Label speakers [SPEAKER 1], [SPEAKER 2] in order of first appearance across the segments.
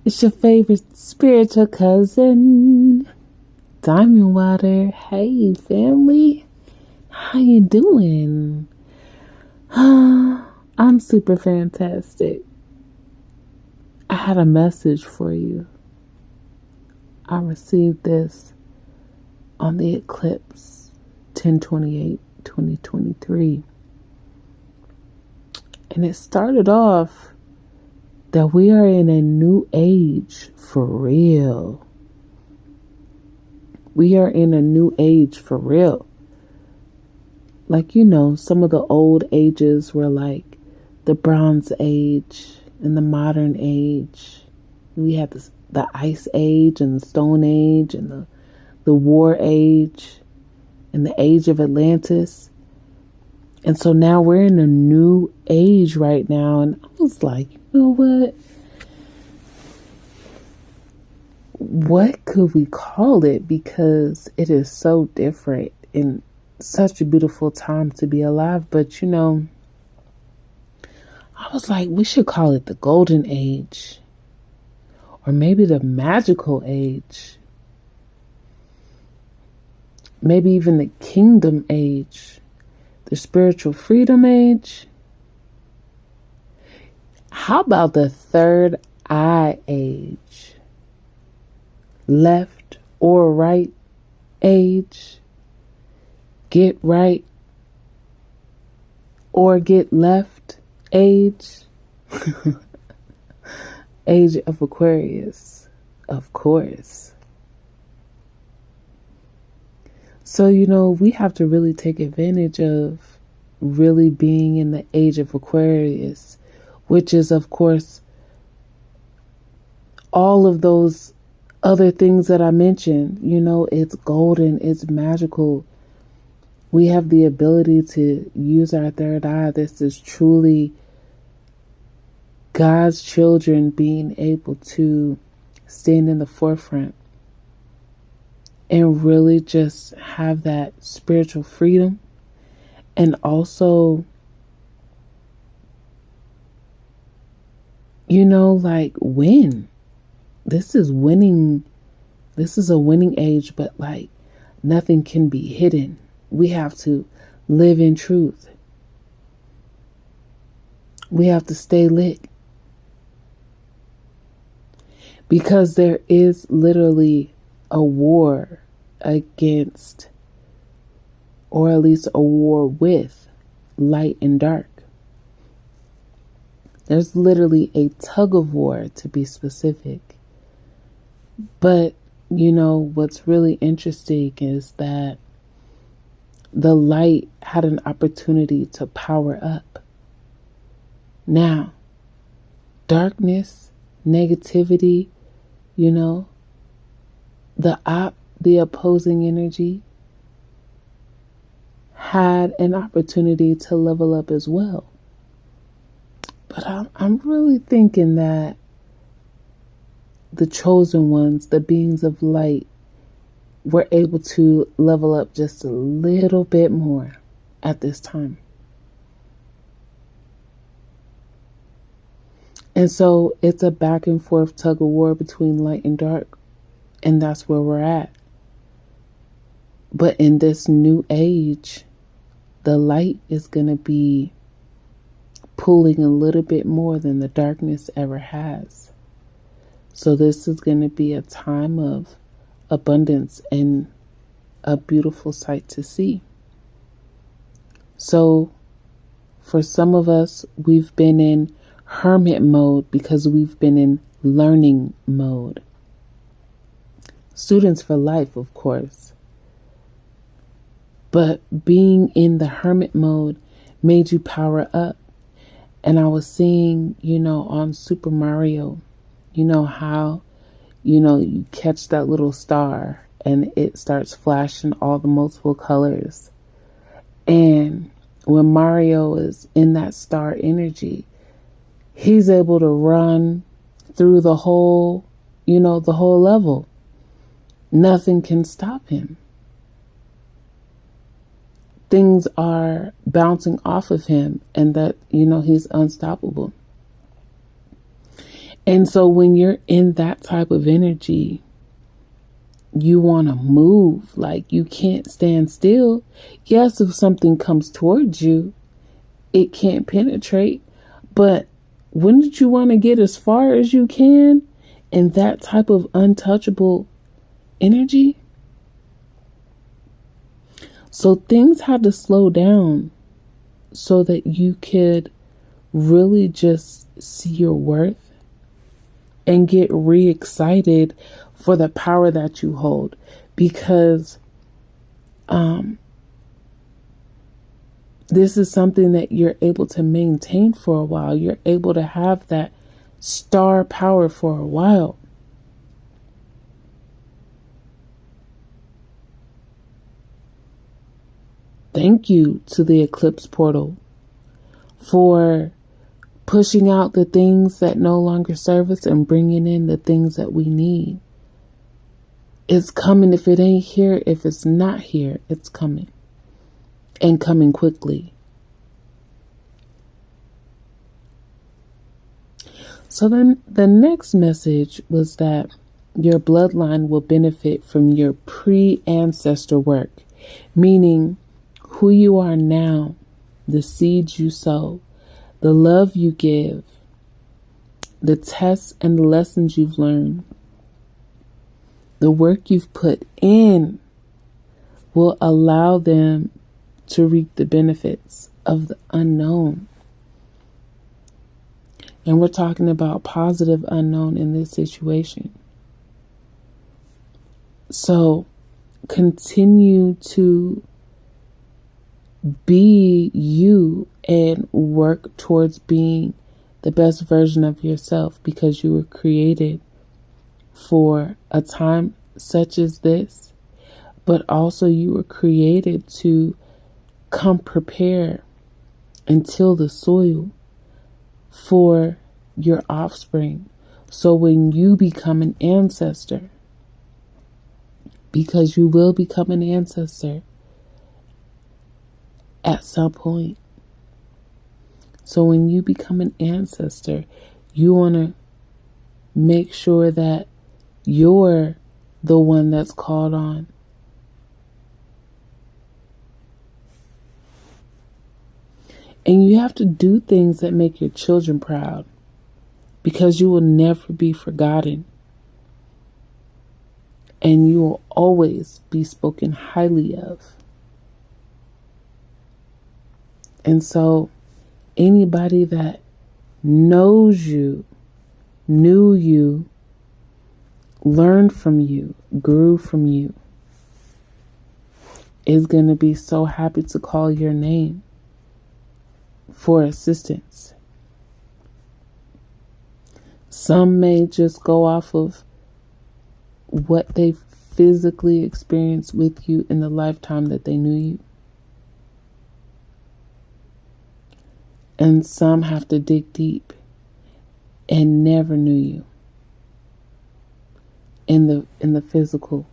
[SPEAKER 1] It's your favorite spiritual cousin, Diamond Water. Hey, family. How you doing? I'm super fantastic. I had a message for you. I received this on the eclipse 10/28/2023. And it started off that we are in a new age for real. We are in a new age for real. Like, some of the old ages were like the Bronze Age and the Modern Age. We had the Ice Age and the Stone Age and the War Age and the Age of Atlantis. And so now we're in a new age right now. And I was like, you know what? What could we call it? Because it is so different and such a beautiful time to be alive. But, I was like, we should call it the Golden Age. Or maybe the Magical Age. Maybe even the Kingdom Age. The Spiritual Freedom Age. How about the Third Eye Age? Left or right age? Get right or get left age? Age of Aquarius, of course. So, we have to really take advantage of really being in the age of Aquarius, which is, of course, all of those other things that I mentioned. It's golden, it's magical. We have the ability to use our third eye. This is truly God's children being able to stand in the forefront and really just have that spiritual freedom, and also, win. This is winning. This is a winning age, but nothing can be hidden. We have to live in truth. We have to stay lit. Because there is literally a war against, or at least a war with, light and dark. There's literally a tug of war, to be specific. But, what's really interesting is that the light had an opportunity to power up. Now, darkness, negativity, the opposing energy had an opportunity to level up as well. But I'm really thinking that the chosen ones, the beings of light, were able to level up just a little bit more at this time. And so it's a back and forth tug of war between light and dark. And that's where we're at. But in this new age, the light is going to be pulling a little bit more than the darkness ever has. So this is going to be a time of abundance and a beautiful sight to see. So for some of us, we've been in hermit mode because we've been in learning mode. Students for life, of course. But being in the hermit mode made you power up. And I was seeing, on Super Mario, how, you catch that little star and it starts flashing all the multiple colors. And when Mario is in that star energy, he's able to run through the whole, the whole level. Nothing can stop him. Things are bouncing off of him, and that, he's unstoppable. And so when you're in that type of energy, you want to move. Like, you can't stand still. Yes, if something comes towards you, it can't penetrate. But wouldn't you want to get as far as you can in that type of untouchable energy? So things had to slow down so that you could really just see your worth and get re-excited for the power that you hold. Because this is something that you're able to maintain for a while. You're able to have that star power for a while. Thank you to the eclipse portal for pushing out the things that no longer serve us and bringing in the things that we need. It's coming. If it ain't here, if it's not here, it's coming. And coming quickly. So then the next message was that your bloodline will benefit from your pre-ancestor work, meaning who you are now, the seeds you sow, the love you give, the tests and the lessons you've learned, the work you've put in will allow them to reap the benefits of the unknown. And we're talking about positive unknown in this situation. So continue to be you and work towards being the best version of yourself, because you were created for a time such as this, but also you were created to come prepare and till the soil for your offspring. So when you become an ancestor, because you will become an ancestor at some point. So when you become an ancestor, you want to make sure that you're the one that's called on. And you have to do things that make your children proud, because you will never be forgotten. And you will always be spoken highly of. And so anybody that knows you, knew you, learned from you, grew from you, is going to be so happy to call your name for assistance. Some may just go off of what they physically experienced with you in the lifetime that they knew you. And some have to dig deep and never knew you in the physical,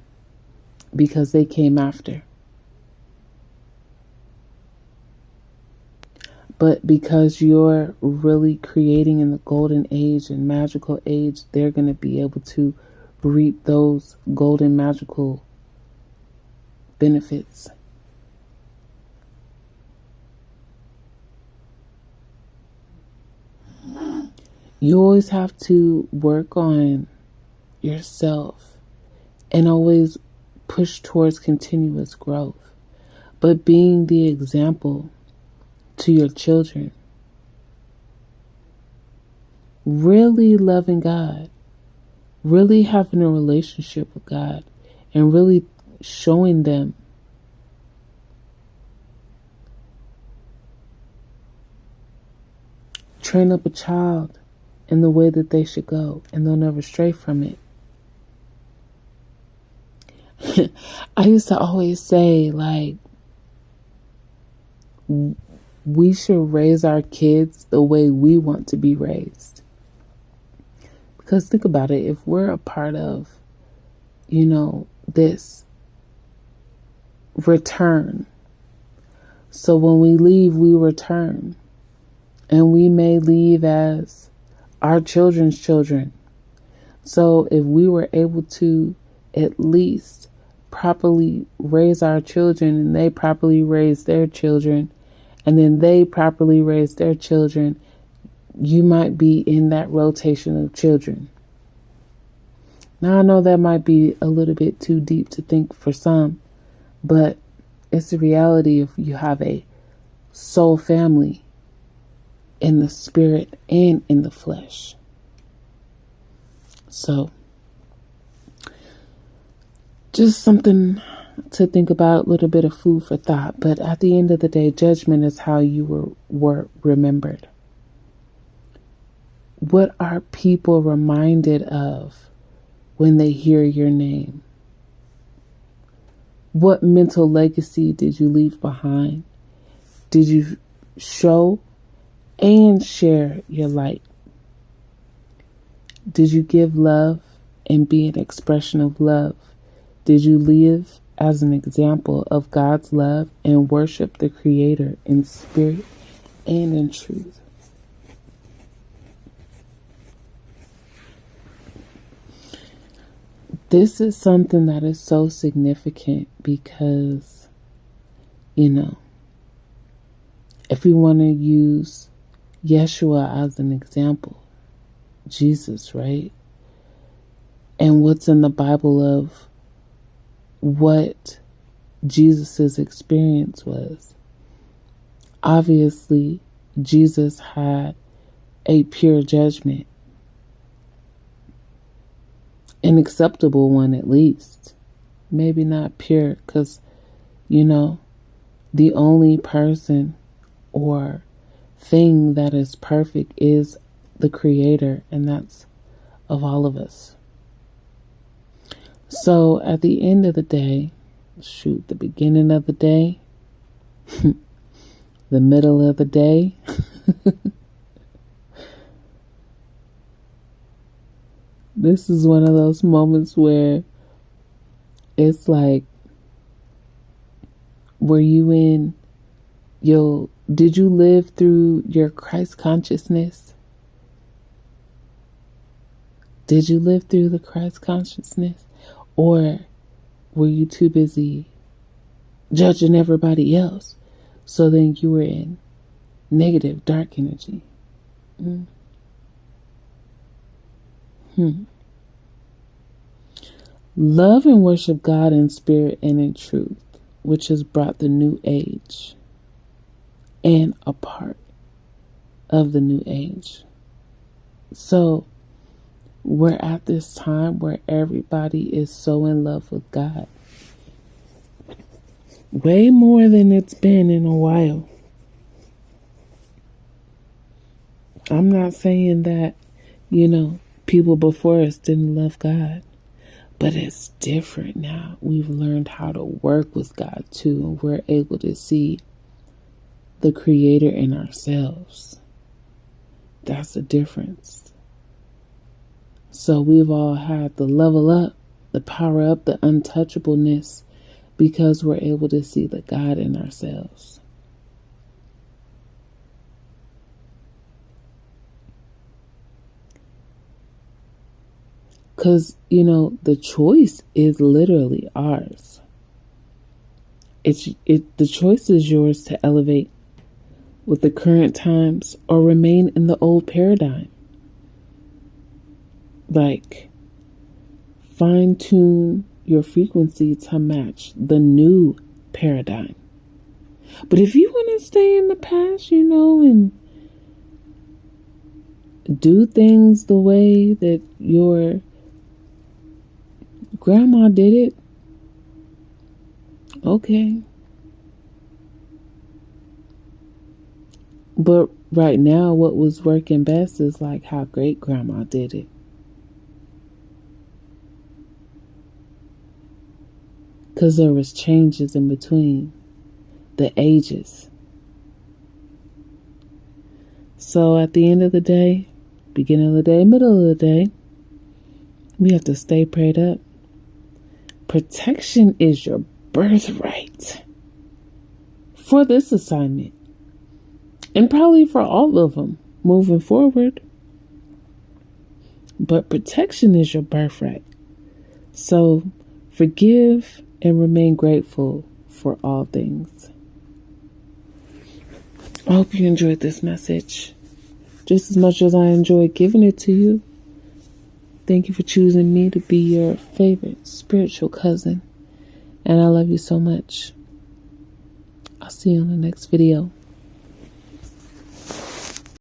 [SPEAKER 1] because they came after. But because you're really creating in the golden age and magical age, they're going to be able to reap those golden magical benefits. You always have to work on yourself and always push towards continuous growth. But being the example to your children, really loving God, really having a relationship with God, and really showing them train up a child in the way that they should go, and they'll never stray from it. I used to always say, like, we should raise our kids the way we want to be raised. Because think about it, if we're a part of, this return, so when we leave, we return. And we may leave as our children's children. So if we were able to at least properly raise our children, and they properly raise their children, and then they properly raise their children, you might be in that rotation of children. Now, I know that might be a little bit too deep to think for some, but it's the reality if you have a soul family in the spirit and in the flesh. So, just something to think about, a little bit of food for thought. But at the end of the day, judgment is how you were remembered. What are people reminded of when they hear your name? What mental legacy did you leave behind? Did you show and share your light? Did you give love and be an expression of love? Did you live as an example of God's love and worship the Creator in spirit and in truth? This is something that is so significant because, if we want to use Yeshua as an example, Jesus, right? And what's in the Bible of what Jesus's experience was. Obviously, Jesus had a pure judgment. An acceptable one, at least. Maybe not pure, because, the only person or thing that is perfect is the Creator, and that's of all of us. So at the end of the day, the beginning of the day, the middle of the day, this is one of those moments where it's like, did you live through your Christ consciousness? Did you live through the Christ consciousness? Or were you too busy judging everybody else? So then you were in negative, dark energy. Love and worship God in spirit and in truth, which has brought the new age and a part of the new age. So we're at this time where everybody is so in love with God. Way more than it's been in a while. I'm not saying that, people before us didn't love God. But it's different now. We've learned how to work with God too. And we're able to see the Creator in ourselves. That's the difference. So we've all had the level up, the power up, the untouchableness, because we're able to see the God in ourselves. Because, the choice is literally ours. The choice is yours to elevate with the current times or remain in the old paradigm. Like, fine-tune your frequency to match the new paradigm. But if you want to stay in the past, and do things the way that your grandma did it, okay. But right now, what was working best is like how great grandma did it. Because there was changes in between the ages. So at the end of the day, beginning of the day, middle of the day, we have to stay prayed up. Protection is your birthright for this assignment, and probably for all of them moving forward. But protection is your birthright. So forgive and remain grateful for all things. I hope you enjoyed this message just as much as I enjoyed giving it to you. Thank you for choosing me to be your favorite spiritual cousin. And I love you so much. I'll see you on the next video.